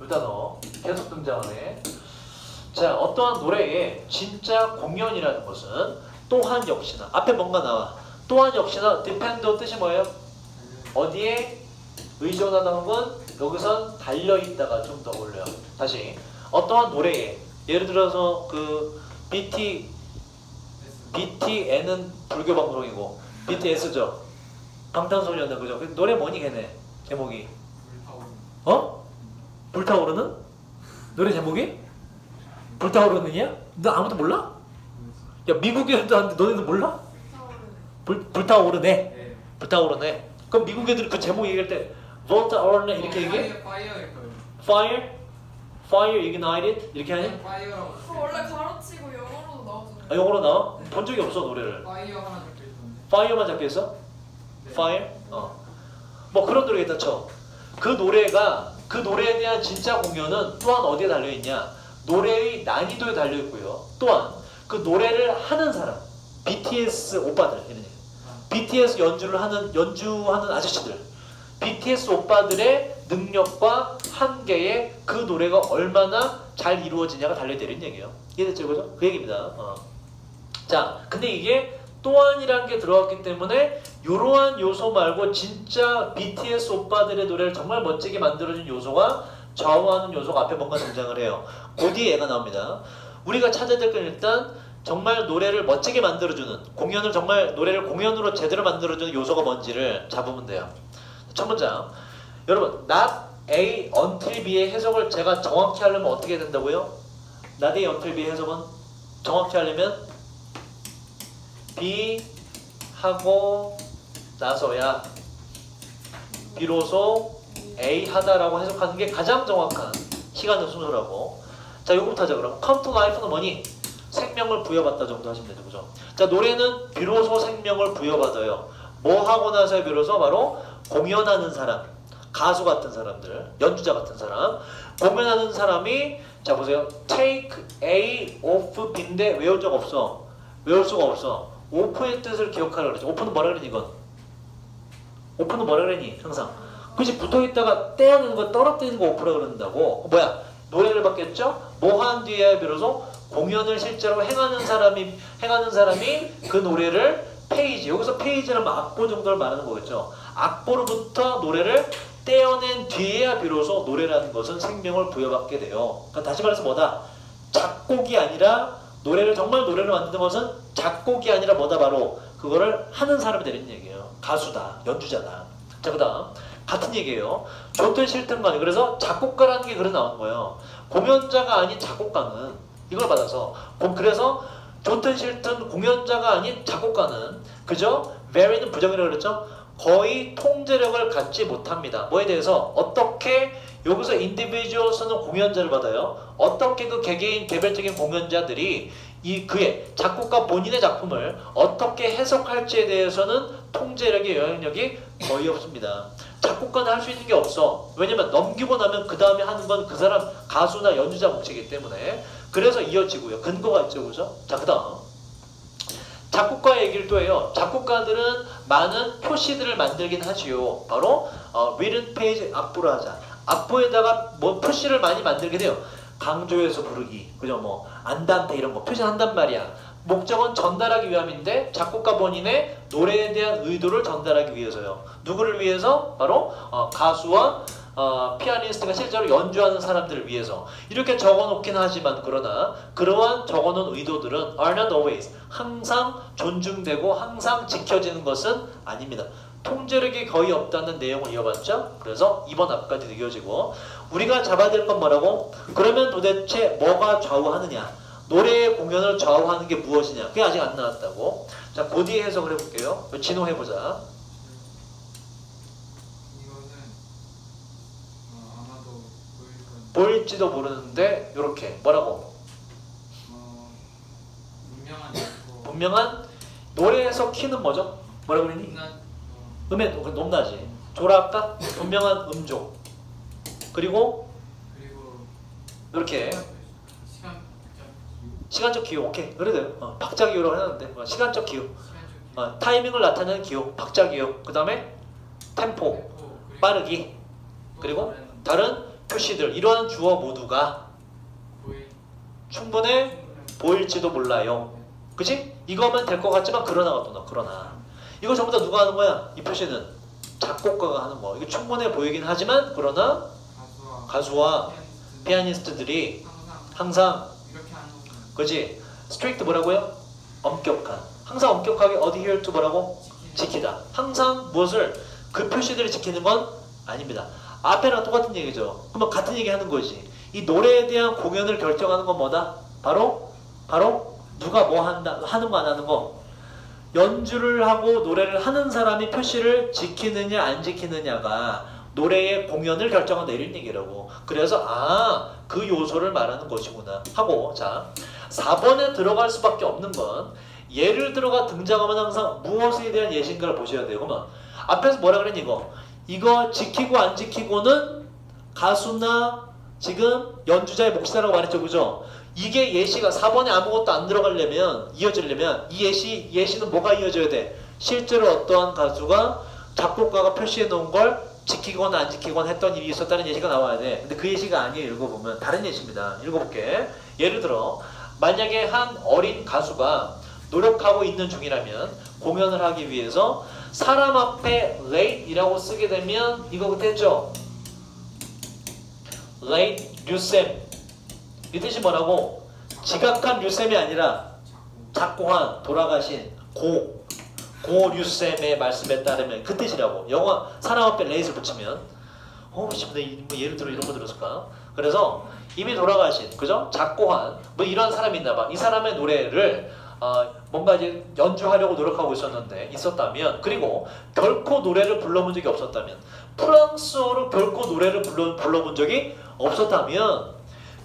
Speaker 1: 이 단어 계속 등장하네. 자, 어떠한 노래의 진짜 공연이라는 것은 또한 역시나 앞에 뭔가 나와. 또한 역시나 depend 뜻이 뭐예요? 어디에 의존하다는 건 여기선 달려있다가 좀 더 어울려요. 다시 어떠한 노래에 예를 들어서 그 BTN은 불교 방송이고 BTS죠. 방탄소년단 그죠? 그 노래 뭐니 걔네 제목이? 불타오르는? 노래 제목이? 불타오르는이야? 너 아무도 몰라? 야, 미국 애들도 하는데 너네도 몰라? 불타오르네.
Speaker 2: 네.
Speaker 1: 불타오르네. 그럼 미국 애들은 그 제목 얘기할 때 불타오르네 이렇게 얘기해? Fire? Fire ignited? 이렇게 하니?
Speaker 2: 그거
Speaker 3: 원래 가로치고 영어로도 나오잖아요.
Speaker 1: 아, 영어로 나와? 본 적이 없어 노래를.
Speaker 2: 파이어 하나 적혀 있던데.
Speaker 1: Fire만 적혀있어?
Speaker 2: 네.
Speaker 1: Fire? 뭐 그런 노래겠다 쳐. 그 노래가 그 노래에 대한 진짜 공연은 또한 어디에 달려있냐? 노래의 난이도에 달려있고요. 또한 그 노래를 하는 사람, BTS 오빠들, BTS 연주하는 아저씨들, BTS 오빠들의 능력과 한계에 그 노래가 얼마나 잘 이루어지냐가 달려있다는 얘기예요. 이해됐죠? 그죠? 그 얘기입니다. 자, 근데 이게 또한이라는 게 들어갔기 때문에 이러한 요소 말고 진짜 BTS 오빠들의 노래를 정말 멋지게 만들어준 요소가 좌우하는 요소가 앞에 뭔가 등장을 해요. 그 뒤에 얘가 나옵니다. 우리가 찾아야 될 건 일단 정말 노래를 멋지게 만들어주는 노래를 공연으로 제대로 만들어주는 요소가 뭔지를 잡으면 돼요. 첫 문장. 여러분, not A until B의 해석을 제가 정확히 하려면 어떻게 해야 된다고요? not A until B의 해석은 정확히 하려면 B 하고 나서야 비로소 A 하다라고 해석하는 게 가장 정확한 시간적 순서라고. 자, 요거부터 하자 그럼. come to life는 뭐니? 생명을 부여받다 정도 하시면 되죠. 그죠? 자, 노래는 비로소 생명을 부여받아요. 뭐 하고 나서 비로소? 바로 공연하는 사람, 가수 같은 사람들, 연주자 같은 사람, 공연하는 사람이 자 보세요. take A off B인데 외울 적 없어. 외울 수가 없어. 오프의 뜻을 기억하라 그러죠. 오프는 뭐라 그러니 이건? 오프는 뭐라 그러니 항상? 그치 붙어있다가 떼어내는 거 떨어뜨리는 거 오프라 그런다고. 뭐야? 노래를 받겠죠? 뭐 한 뒤에 비로소 공연을 실제로 행하는 사람이 그 노래를 페이지, 여기서 페이지는 악보 정도를 말하는 거겠죠. 악보로부터 노래를 떼어낸 뒤에야 비로소 노래라는 것은 생명을 부여받게 돼요. 그러니까 다시 말해서 뭐다? 작곡이 아니라 노래를 정말 노래를 만드는 것은 작곡이 아니라 뭐다? 바로 그거를 하는 사람이 되는 얘기예요. 가수다, 연주자다. 자 그다음 같은 얘기예요. 좋든 싫든 간에 그래서 작곡가라는 게 그래 나온 거예요. 공연자가 아닌 작곡가는 이걸 받아서 그래서 좋든 싫든 공연자가 아닌 작곡가는 그죠? very는 부정이라고 그랬죠? 거의 통제력을 갖지 못합니다. 뭐에 대해서 어떻게 여기서 individuals는 공연자를 받아요. 어떻게 그 개개인 개별적인 공연자들이 그의 작곡가 본인의 작품을 어떻게 해석할지에 대해서는 통제력의 영향력이 거의 없습니다. 작곡가는 할 수 있는 게 없어. 왜냐면 넘기고 나면 그 다음에 하는 건 그 사람 가수나 연주자 몫이기 때문에. 그래서 이어지고요. 근거가 있죠. 그죠? 자, 그 다음 작곡가 얘기를 또 해요. 작곡가들은 많은 표시들을 만들긴 하지요. 바로 written page 악보를 하자. 악보에다가 뭐 표시를 많이 만들게 돼요. 강조해서 부르기, 그죠? 뭐 안단테 이런 거 표시한단 말이야. 목적은 전달하기 위함인데 작곡가 본인의 노래에 대한 의도를 전달하기 위해서요. 누구를 위해서? 바로 가수와 피아니스트가 실제로 연주하는 사람들을 위해서 이렇게 적어놓긴 하지만 그러나 그러한 적어놓은 의도들은 are not always 항상 존중되고 항상 지켜지는 것은 아닙니다. 통제력이 거의 없다는 내용을 이어봤죠. 그래서 이번 앞까지도 이어지고 우리가 잡아야 될 건 뭐라고? 그러면 도대체 뭐가 좌우하느냐? 노래의 공연을 좌우하는 게 무엇이냐? 그게 아직 안 나왔다고. 자, 그 뒤에 해석을 해볼게요. 진호 해보자.
Speaker 2: 이거는 아마도
Speaker 1: 보일지도 모르는데 이렇게 뭐라고?
Speaker 2: 분명한
Speaker 1: 분명한 노래에서 키는 뭐죠? 뭐라 그러니? 음의 높낮이. 조라까 분명한 음조. 그리고 이렇게 시간적 기호. 오케이 그래도 박자 기호라고 하는데 시간적 기호. 타이밍을 나타내는 기호. 박자 기호. 그 다음에 템포. 빠르기. 그리고 다른 표시들. 이러한 주어 모두가 충분해 보일지도 몰라요. 그치? 이거면 될 것 같지만 그러나가 또 나. 그러나 이거 전부 다 누가 하는 거야? 이 표시는 작곡가가 하는 거. 이게 충분해 보이긴 하지만 그러나 가수와 피아니스트들이 항상 그지? 스트릭트 뭐라고요? 엄격한. 항상 엄격하게 adhere to 뭐라고? 지키다. 항상 무엇을 그 표시들을 지키는 건 아닙니다. 앞에랑 똑같은 얘기죠. 그러면 같은 얘기 하는 거지. 이 노래에 대한 공연을 결정하는 건 뭐다? 바로 누가 뭐 한다 하는 거 안 하는 거. 연주를 하고 노래를 하는 사람이 표시를 지키느냐 안 지키느냐가 노래의 공연을 결정한다 이런 얘기라고. 그래서 그 요소를 말하는 것이구나 하고. 자 4번에 들어갈 수밖에 없는 건 예를 들어가 등장하면 항상 무엇에 대한 예신가를 보셔야 돼요. 그러면 앞에서 뭐라 그랬니 이거 지키고 안 지키고는 가수나 지금 연주자의 몫이라고 말했죠. 그죠? 이게 예시가 4번에 아무것도 안 들어가려면 이어지려면 이 예시는 뭐가 이어져야 돼? 실제로 어떠한 가수가 작곡가가 표시해 놓은 걸 지키거나 안 지키거나 했던 일이 있었다는 예시가 나와야 돼. 근데 그 예시가 아니에요. 읽어보면 다른 예시입니다. 읽어볼게. 예를 들어 만약에 한 어린 가수가 노력하고 있는 중이라면 공연을 하기 위해서 사람 앞에 late이라고 쓰게 되면 이거 그때 했죠? late 류쌤 이 뜻이 뭐라고? 지각한 류쌤이 아니라 작고한 돌아가신 고 류쌤의 말씀에 따르면 그 뜻이라고. 영어 사람 앞에 late를 붙이면 근데 뭐 예를 들어 이런 거 들었을까? 그래서 이미 돌아가신 그죠? 작고한 뭐 이런 사람이 있나 봐. 이 사람의 노래를 뭔가 이제 연주하려고 노력하고 있었다면 그리고 결코 노래를 불러본 적이 없었다면 프랑스어로 결코 노래를 불러본 적이 없었다면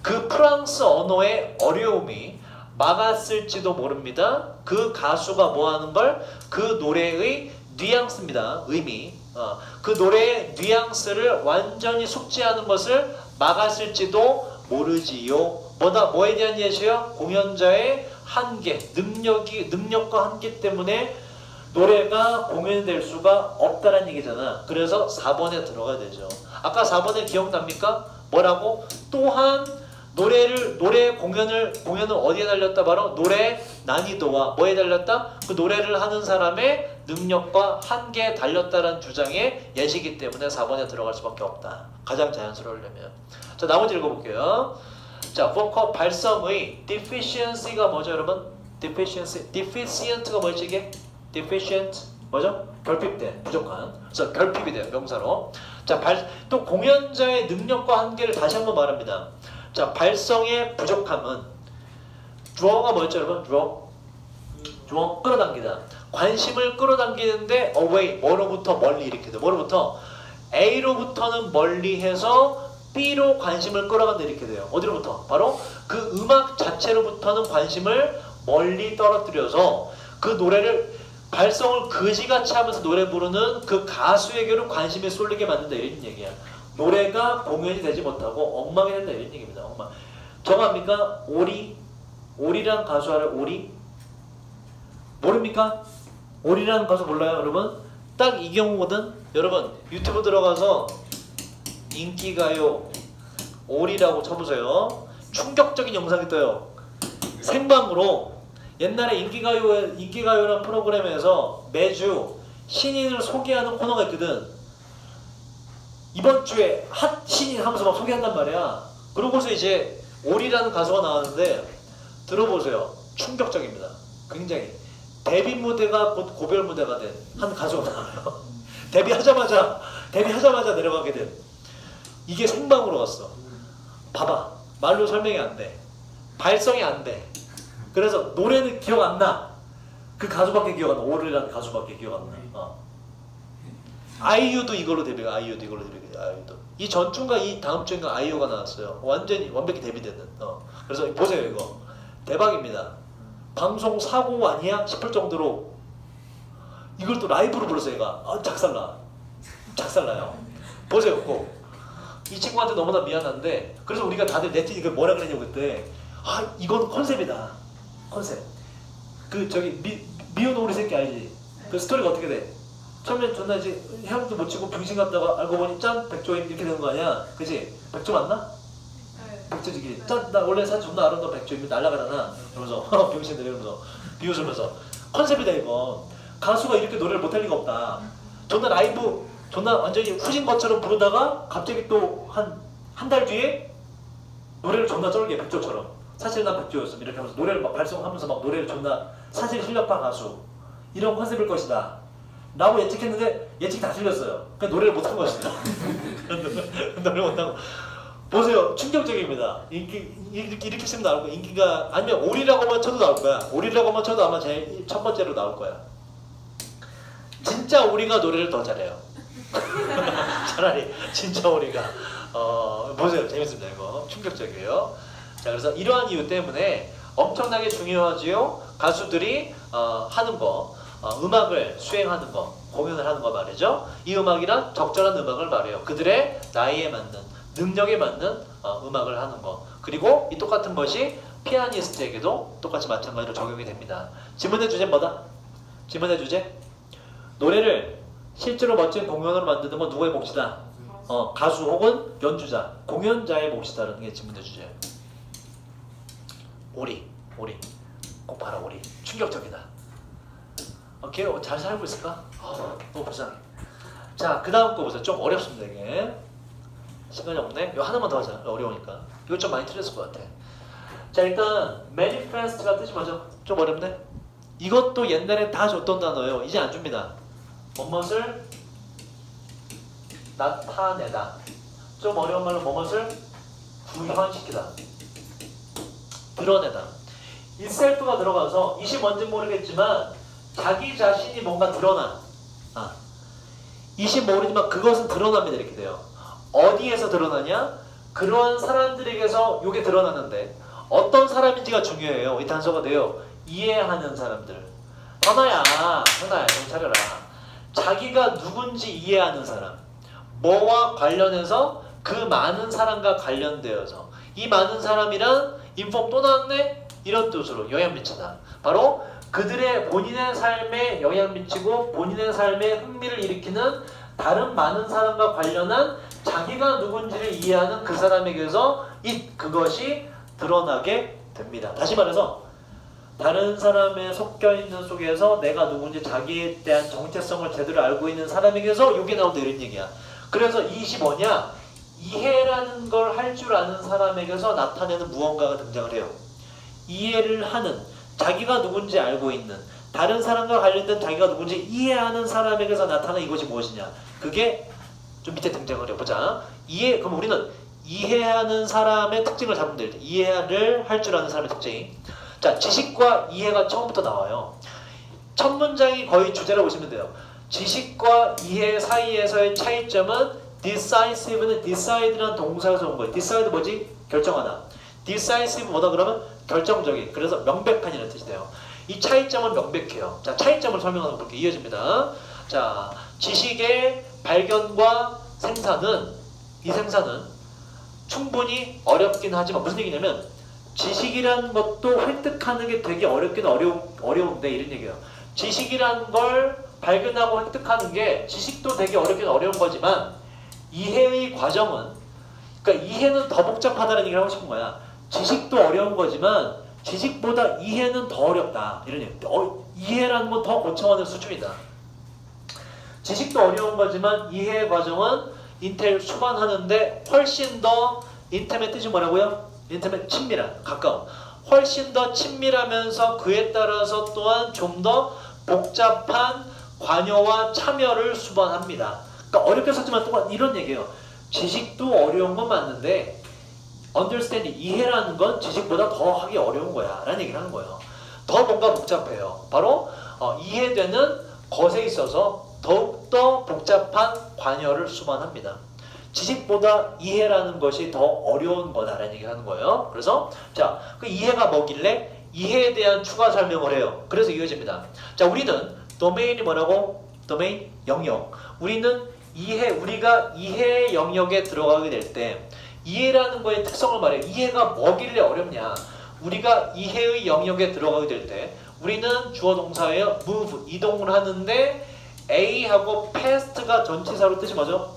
Speaker 1: 그 프랑스 언어의 어려움이 막았을지도 모릅니다. 그 가수가 뭐 하는 걸? 그 노래의 뉘앙스입니다. 의미. 그 노래의 뉘앙스를 완전히 숙지하는 것을 막았을지도 모르지요. 뭐에 대한 예시야? 공연자의 한계, 능력과 한계 때문에 노래가 공연될 수가 없다는 얘기잖아. 그래서 4번에 들어가야 되죠. 아까 4번에 기억납니까? 뭐라고? 또한 노래 공연을 어디에 달렸다? 바로 노래 난이도와 뭐에 달렸다? 그 노래를 하는 사람의 능력과 한계에 달렸다는 주장의 예시이기 때문에 4번에 들어갈 수밖에 없다. 가장 자연스러우려면. 자, 나머지 읽어볼게요. 자, 보컬 발성의 deficiency가 뭐죠, 여러분? deficient가 뭐지 이게? deficient 뭐죠? 결핍된, 부족한. 그래서 결핍이 돼요, 명사로. 자, 또 공연자의 능력과 한계를 다시 한번 말합니다. 자, 발성의 부족함은 draw가 뭐였죠, 여러분? draw 끌어당기다. 관심을 끌어당기는데 away, 뭐로부터 멀리 이렇게 돼. 뭐로부터? A로부터는 멀리해서 B로 관심을 끌어간다 이렇게 돼요. 어디로부터? 바로 그 음악 자체로부터는 관심을 멀리 떨어뜨려서 그 노래를 발성을 그지같이 하면서 노래 부르는 그 가수에게로 관심이 쏠리게 만든다 이런 얘기야. 노래가 공연이 되지 못하고 엉망이 된다 이런 얘기입니다. 엉망. 정합니까? 오리란 가수 알아요? 오리? 모릅니까? 오리라는 가수 몰라요 여러분? 딱 이 경우거든. 여러분 유튜브 들어가서 인기가요 오리라고 쳐보세요. 충격적인 영상이 떠요. 생방으로. 옛날에 인기가요라는 프로그램에서 매주 신인을 소개하는 코너가 있거든. 이번 주에 핫 신인 하면서 막 소개한단 말이야. 그러고서 이제 오리라는 가수가 나왔는데 들어보세요. 충격적입니다. 굉장히. 데뷔 무대가 곧 고별 무대가 된 한 가수가 나와요. 데뷔하자마자 내려가게 된. 이게 생방으로 갔어. 봐봐. 말로 설명이 안 돼. 발성이 안 돼. 그래서 노래는 기억 안 나. 그 가수밖에 기억 안 나. 오리라는 가수밖에 기억 안 나. 아이유도 이걸로 데뷔가. 아이유도. 이 전주인가 이 다음 주인가 아이유가 나왔어요. 완벽히 데뷔되는. 그래서 보세요 이거. 대박입니다. 방송 사고 아니야? 싶을 정도로 이걸 또 라이브로 불러서 얘가 작살나요. 보세요 꼭. 이 친구한테 너무나 미안한데 그래서 우리가 다들 네티즌 이걸 뭐라 그랬냐고 그때 이건 컨셉이다. 컨셉. 그 저기 미운 오리 새끼 알지? 그 스토리가 어떻게 돼? 처음에 존나 이제 헤엄도 못 치고 병신 같다가 알고 보니 짠 백조임 이렇게 되는 거 아니야? 그치? 백조 맞나? 백조지기. 짠 나 원래 사실 존나 아름다운 백조임이 날아가잖아. 그러면서 병신들 이러면서 비웃으면서 컨셉이다 이거. 가수가 이렇게 노래를 못할 리가 없다. 존나 라이브 존나 완전히 후진 것처럼 부르다가 갑자기 또 한 달 뒤에 노래를 존나 쩔게 백조처럼. 사실 난 백조였음 이렇게 하면서 노래를 막 발성하면서 막 노래를 존나 사실 실력파 가수 이런 컨셉일 것이다 라고 예측했는데 예측이 다 틀렸어요. 그냥 노래를 못한 것이다. 노래를 못한 거. 보세요. 충격적입니다. 이렇게 쓰면 나올 거야. 인기가 아니면 오리라고만 쳐도 나올 거야. 오리라고만 쳐도 아마 제일 첫 번째로 나올 거야. 진짜 오리가 노래를 더 잘해요. 차라리 진짜 오리가. 보세요. 재밌습니다. 이거 충격적이에요. 자, 그래서 이러한 이유 때문에 엄청나게 중요하지요. 가수들이 하는 거, 음악을 수행하는 거, 공연을 하는 거 말이죠. 이 음악이란 적절한 음악을 말해요. 그들의 나이에 맞는, 능력에 맞는 음악을 하는 거. 그리고 이 똑같은 것이 피아니스트에게도 똑같이 마찬가지로 적용이 됩니다. 지문의 주제는 뭐다? 지문의 주제? 노래를 실제로 멋진 공연으로 만드는 건 누구의 몫이다? 가수 혹은 연주자, 공연자의 몫이다라는 게 지문의 주제예요. 오리. 꼭 봐라, 오리. 충격적이다. 걔 잘 살고 있을까? 너무 불쌍해. 자, 그 다음 거 보세요. 좀 어렵습니다, 이게. 시간이 없네? 이거 하나만 더 하자. 어려우니까. 이거 좀 많이 틀렸을 것 같아. 자, 일단 manifest가 뜻이 뭐죠? 좀 어렵네? 이것도 옛날에 다 줬던 단어예요. 이제 안 줍니다. 뭐뭇을 나타내다. 좀 어려운 말로 뭐뭇을 구현시키다. 드러내다. 이 셀프가 들어가서 이시 뭔지 모르겠지만 자기 자신이 뭔가 드러나. 이시 모르지만 그것은 드러납니다. 이렇게 돼요. 어디에서 드러나냐? 그러한 사람들에게서 이게 드러나는데 어떤 사람인지가 중요해요. 이 단서가 돼요. 이해하는 사람들. 하나야 좀 차려라. 자기가 누군지 이해하는 사람. 뭐와 관련해서 그 많은 사람과 관련되어서 이 많은 사람이란 인폼 또 나왔네? 이런 뜻으로 영향 미친다. 바로 그들의 본인의 삶에 영향 미치고 본인의 삶에 흥미를 일으키는 다른 많은 사람과 관련한 자기가 누군지를 이해하는 그 사람에게서 그것이 드러나게 됩니다. 다시 말해서 다른 사람에 섞여있는 속에서 내가 누군지 자기에 대한 정체성을 제대로 알고 있는 사람에게서 이게 나온다 이런 얘기야. 그래서 이것이 뭐냐? 이해라는 걸 할 줄 아는 사람에게서 나타내는 무언가가 등장을 해요. 이해를 하는, 자기가 누군지 알고 있는, 다른 사람과 관련된 자기가 누군지 이해하는 사람에게서 나타나는 이것이 무엇이냐? 그게 좀 밑에 등장을 해보자. 그럼 우리는 이해하는 사람의 특징을 잡으면 될 때, 이해를 할 줄 아는 사람의 특징. 자, 지식과 이해가 처음부터 나와요. 첫 문장이 거의 주제라고 보시면 돼요. 지식과 이해 사이에서의 차이점은 decisive는 decide라는 동사에서 온 거예요. decide 뭐지? 결정하다. decisive 뭐다 그러면 결정적인. 그래서 명백한이라는 뜻이 돼요. 이 차이점은 명백해요. 자, 차이점을 설명하는 거 볼게요. 이어집니다. 자, 지식의 발견과 이 생산은 충분히 어렵긴 하지만 무슨 얘기냐면 지식이라는 것도 획득하는 게 되게 어렵긴 어려운데 이런 얘기예요. 지식이라는 걸 발견하고 획득하는 게 지식도 되게 어렵긴 어려운 거지만 이해의 과정은 그러니까 이해는 더 복잡하다는 얘기를 하고 싶은 거야. 지식도 어려운 거지만 지식보다 이해는 더 어렵다. 이런 얘기. 이해라는 건 더 고차원의 수준이다. 지식도 어려운 거지만 이해의 과정은 인텔 수반하는데 훨씬 더 인템의 뜻이 뭐라고요? 인템의 친밀한, 가까운. 훨씬 더 친밀하면서 그에 따라서 또한 좀 더 복잡한 관여와 참여를 수반합니다. 그러니까 어렵게 썼지만 또 이런 얘기예요. 지식도 어려운 건 맞는데 understanding, 이해라는 건 지식보다 더 하기 어려운 거야 라는 얘기를 하는 거예요. 더 뭔가 복잡해요. 바로 이해되는 것에 있어서 더욱더 복잡한 관여를 수반합니다. 지식보다 이해라는 것이 더 어려운 거다라는 얘기를 하는 거예요. 그래서 자, 그 이해가 뭐길래 이해에 대한 추가 설명을 해요. 그래서 이어집니다. 자, 우리는 도메인이 뭐라고? 도메인 영역. 우리가 이해의 영역에 들어가게 될 때 이해라는 거의 특성을 말해요. 이해가 뭐길래 어렵냐? 우리가 이해의 영역에 들어가게 될 때 우리는 주어 동사예요. move, 이동을 하는데 A하고 past가 전치사로 뜻이 뭐죠?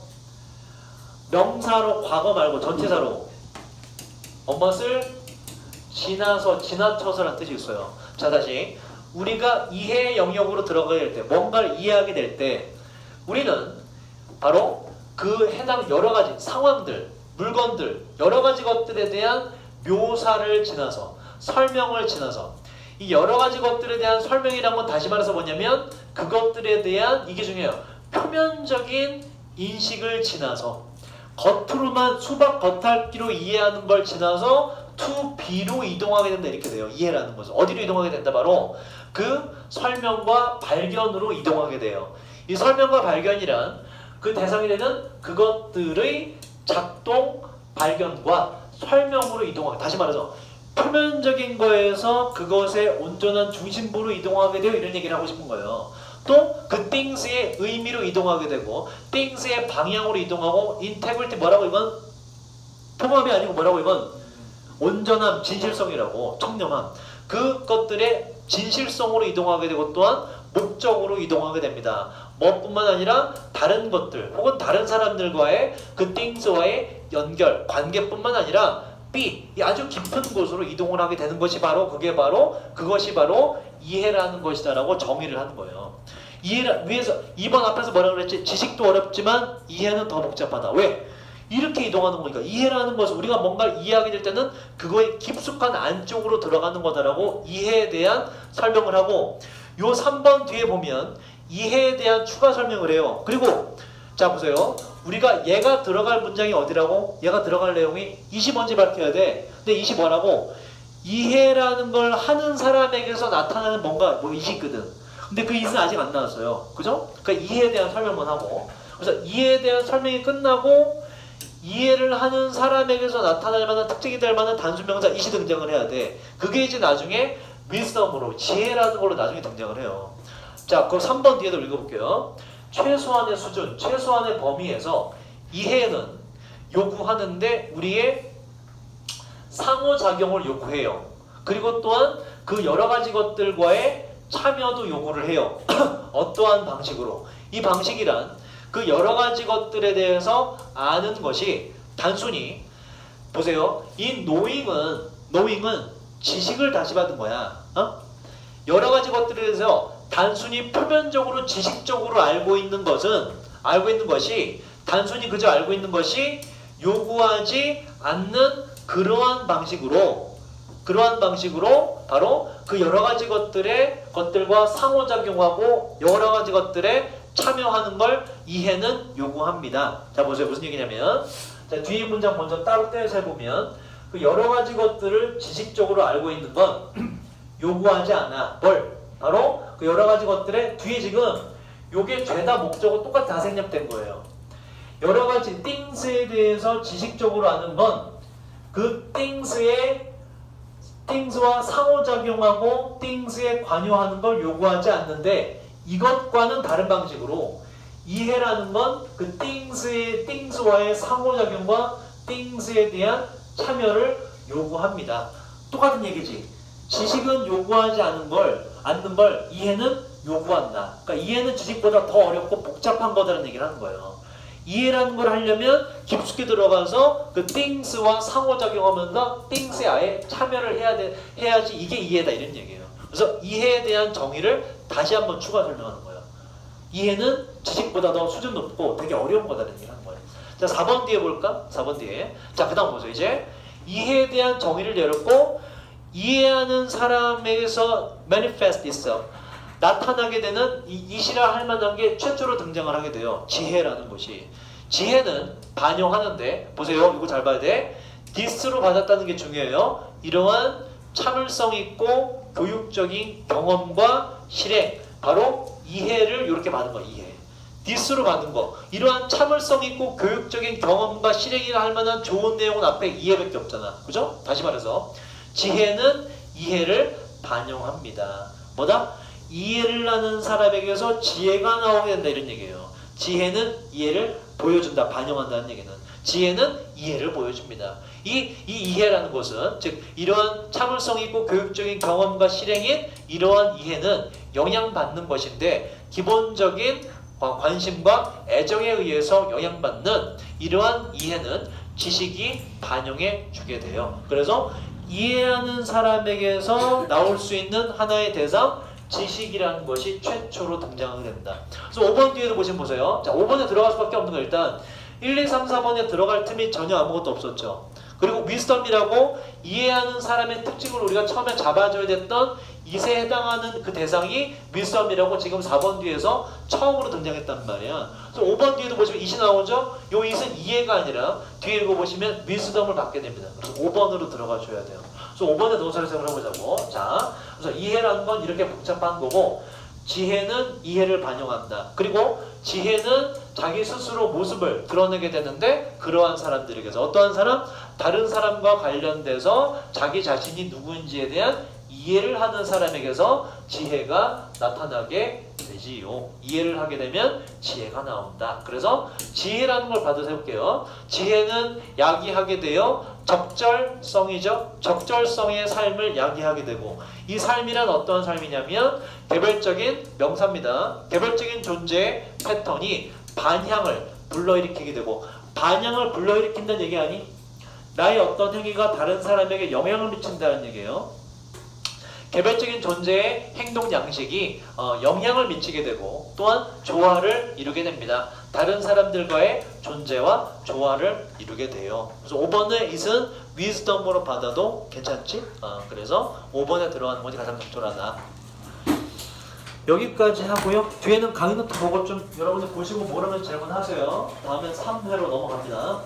Speaker 1: 명사로 과거 말고 전치사로 무엇을 지나쳐서라는 뜻이 있어요. 자, 다시 우리가 이해의 영역으로 들어가게 될 때 뭔가를 이해하게 될 때 우리는 바로 그 해당 여러 가지 상황들, 물건들, 여러 가지 것들에 대한 묘사를 지나서 설명을 지나서 이 여러 가지 것들에 대한 설명이란 건 다시 말해서 뭐냐면 그것들에 대한 이게 중요해요. 표면적인 인식을 지나서 겉으로만 수박 겉핥기로 이해하는 걸 지나서 to be로 이동하게 된다 이렇게 돼요. 이해라는 것은 어디로 이동하게 된다? 바로 그 설명과 발견으로 이동하게 돼요. 이 설명과 발견이란 그 대상이 되는 그것들의 작동, 발견과 설명으로 이동하게. 다시 말해서 표면적인 거에서 그것의 온전한 중심부로 이동하게 돼요. 이런 얘기를 하고 싶은 거예요. 또 그 things의 의미로 이동하게 되고 things의 방향으로 이동하고 integrity 뭐라고 이건? 통합이 아니고 뭐라고 이건? 온전함, 진실성이라고 청렴함. 그것들의 진실성으로 이동하게 되고 또한 목적으로 이동하게 됩니다. 뭐뿐만 아니라 다른 것들 혹은 다른 사람들과의 그 things와의 연결, 관계뿐만 아니라 이 아주 깊은 곳으로 이동을 하게 되는 것이 그것이 바로 이해라는 것이다라고 정의를 하는 거예요. 위에서 2번 앞에서 뭐라 그랬지? 지식도 어렵지만 이해는 더 복잡하다. 왜? 이렇게 이동하는 거니까. 이해라는 것은 우리가 뭔가를 이해하게 될 때는 그거의 깊숙한 안쪽으로 들어가는 거다라고 이해에 대한 설명을 하고 요 3번 뒤에 보면 이해에 대한 추가 설명을 해요. 그리고 자 보세요. 우리가 얘가 들어갈 문장이 어디라고? 얘가 들어갈 내용이 20 뭔지 밝혀야 돼. 근데 20 뭐라고? 이해라는 걸 하는 사람에게서 나타나는 뭔가 이게 있거든. 근데 그 이는 아직 안 나왔어요. 그죠? 그러니까 이해에 대한 설명만 하고 그래서 이해에 대한 설명이 끝나고 이해를 하는 사람에게서 나타날 만한 특징이 될 만한 단수명사 이시 등장을 해야 돼. 그게 이제 나중에 wisdom으로 지혜라는 걸로 나중에 등장을 해요. 자, 그럼 3번 뒤에도 읽어볼게요. 최소한의 수준, 최소한의 범위에서 이해는 요구하는데 우리의 상호작용을 요구해요. 그리고 또한 그 여러 가지 것들과의 참여도 요구를 해요. 어떠한 방식으로? 이 방식이란 그 여러 가지 것들에 대해서 아는 것이 단순히 보세요. 이 knowing은 지식을 다시 받은 거야. 여러 가지 것들에 대해서 단순히 표면적으로 지식적으로 알고 있는 것이 단순히 그저 알고 있는 것이 요구하지 않는 그러한 방식으로 바로 그 여러 가지 것들과 상호작용하고 여러 가지 것들에 참여하는 걸 이해는 요구합니다. 자, 보세요. 무슨 얘기냐면, 자, 뒤에 문장 먼저 따로 떼서 해보면, 그 여러 가지 것들을 지식적으로 알고 있는 건 요구하지 않아. 뭘? 바로 그 여러 가지 것들에 뒤에 지금 요게 죄다 목적어 똑같이 다 생략된 거예요. 여러 가지 things에 대해서 지식적으로 아는 건 그 things와 상호작용하고 things에 관여하는 걸 요구하지 않는데 이것과는 다른 방식으로 이해라는 건 그 things와의 상호작용과 things에 대한 참여를 요구합니다. 똑같은 얘기지. 지식은 요구하지 않는 걸 이해는 요구한다. 그러니까 이해는 지식보다 더 어렵고 복잡한 거다라는 얘기를 하는 거예요. 이해라는 걸 하려면 깊숙이 들어가서 그 things와 상호작용하면서 things에 아예 참여를 해야지 이게 이해다 이런 얘기예요. 그래서 이해에 대한 정의를 다시 한번 추가 설명하는 거예요. 이해는 지식보다 더 수준 높고 되게 어려운 거다라는 얘기를 하는 거예요. 자, 4번 뒤에 볼까? 4번 뒤에. 자, 그 다음 보세요. 이제 이해에 대한 정의를 내렸고 이해하는 사람에게서 manifest 있어. 나타나게 되는 이시라 할 만한 게 최초로 등장을 하게 돼요. 지혜라는 것이. 지혜는 반영하는데 보세요. 이거 잘 봐야 돼. this로 받았다는 게 중요해요. 이러한 참을성 있고 교육적인 경험과 실행. 바로 이해를 이렇게 받은 거야. 이해. this로 받은 거. 이러한 참을성 있고 교육적인 경험과 실행이라 할 만한 좋은 내용은 앞에 이해밖에 없잖아. 그죠? 다시 말해서 지혜는 이해를 반영합니다. 뭐다? 이해를 하는 사람에게서 지혜가 나오게 된다 이런 얘기예요. 지혜는 이해를 보여준다. 반영한다는 얘기는. 지혜는 이해를 보여줍니다. 이 이해라는 것은 즉 이러한 참을성 있고 교육적인 경험과 실행인 이러한 이해는 영향받는 것인데 기본적인 관심과 애정에 의해서 영향받는 이러한 이해는 지식이 반영해 주게 돼요. 그래서 이해하는 사람에게서 나올 수 있는 하나의 대상 지식이라는 것이 최초로 등장하게 된다. 그래서 5번 뒤에도 보세요. 자, 5번에 들어갈 수밖에 없는 거 일단 1, 2, 3, 4번에 들어갈 틈이 전혀 아무것도 없었죠. 그리고 위스덤이라고 이해하는 사람의 특징을 우리가 처음에 잡아줘야 됐던 이세에 해당하는 그 대상이 위스덤이라고 지금 4번 뒤에서 처음으로 등장했단 말이야. 그래서 5번 뒤에도 보시면 이시 나오죠? 요 it은 이해가 아니라 뒤에 읽어보시면 위스덤을 받게 됩니다. 그래서 5번으로 들어가 줘야 돼요. 그래서 5번에 동사를 생각을 해보자고. 자, 그래서 이해라는 건 이렇게 복잡한 거고 지혜는 이해를 반영한다. 그리고 지혜는 자기 스스로 모습을 드러내게 되는데 그러한 사람들에게서 어떠한 사람? 다른 사람과 관련돼서 자기 자신이 누구인지에 대한 이해를 하는 사람에게서 지혜가 나타나게 되지요. 이해를 하게 되면 지혜가 나온다. 그래서 지혜라는 걸 받아서 해볼게요. 지혜는 야기하게 되어 적절성이죠. 적절성의 삶을 야기하게 되고 이 삶이란 어떠한 삶이냐면 개별적인 명사입니다. 개별적인 존재의 패턴이 반향을 불러일으키게 되고 반향을 불러일으킨다는 얘기 아니? 나의 어떤 행위가 다른 사람에게 영향을 미친다는 얘기예요. 개별적인 존재의 행동 양식이 영향을 미치게 되고 또한 조화를 이루게 됩니다. 다른 사람들과의 존재와 조화를 이루게 돼요. 그래서 5번의 it은 wisdom으로 받아도 괜찮지? 그래서 5번에 들어가는 것이 가장 적절하다. 여기까지 하고요. 뒤에는 강의 노트 보고 좀 여러분들 보시고 모르면 질문하세요. 다음엔 3회로 넘어갑니다.